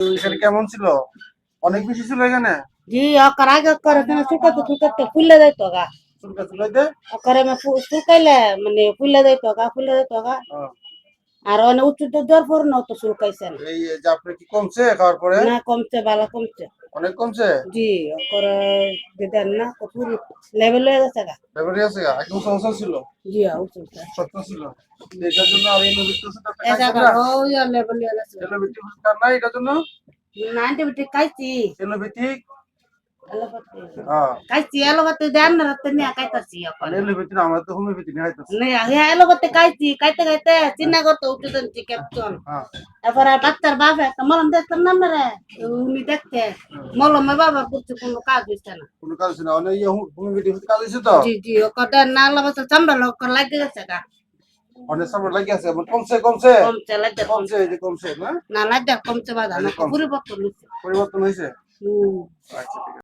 এখানে কেমন ছিল? অনেক বেশি ছিল এখানে? জি অকার আগে করে কেন শুকাতে শুকাতে ফুলে যাইতো গা চুলকা চুলাইতে? অকারে শুকাইলে মানে ফুলে যাইতো গা ফুলে যাইতো গা হ্যাঁ। আর অনেক উচ্চতে জ্বর পর না তো শুকাইছে না এই যে আপনার কি কমছে খাওয়ার পরে? না কমছে ভালো কমছে অনেক কমছে? জি অকরে দেন না কপুর লেভেল হয়ে গেছে গা ব্যাপারই আছে গা? একদম সমস্যা ছিল? জি উচ্চতে সত্য ছিল? এটার জন্য আর এলোভেটি ওষুধ আপনি এসা খাইছেন না? করো ইয়া লেভেল হয়ে গেছে এলোভেটি ওষুধ খান নাই এটার জন্য? না অ্যান্টিবায়োটিক খাইছি এলোভেটিক? এলোপাতি হ্যাঁ। খাইছি এলোপাতি দেন না রাতে নিয়ে খাইতাছি মানে এখন এলোভেটি না, আমরা তো হোমিওপ্যাথি নিয়ে খাইতেছি। না হ্যাঁ এলোপাতি খাইছি খাইতে খাইতে চিন্তা করতে উঠতেন ক্যাপচন হ্যাঁ। এরপর আর ডাক্তার বাবা একটা মলম দেখতাম না রে উনি দেখতে মলমে বাবা করছে কোনো কাজ হইছে না কোনো কাজ হচ্ছে না, অনেক হোমিওপ্যাথি ওষুধ কাজ হয়েছে তো? জি জি ওটা না লাগাতে চামড়া লোক লাগে গেছে গা অনেক সময় লাগে আছে, কমছে কমছে? কমছে লাগে কমছে, এই যে কমছে না? না লাগে কমছে বাধা এই না যে কমছে, পরিবর্তন হইছে পরিবর্তন হয়েছে? হুম আচ্ছা ঠিক আছে।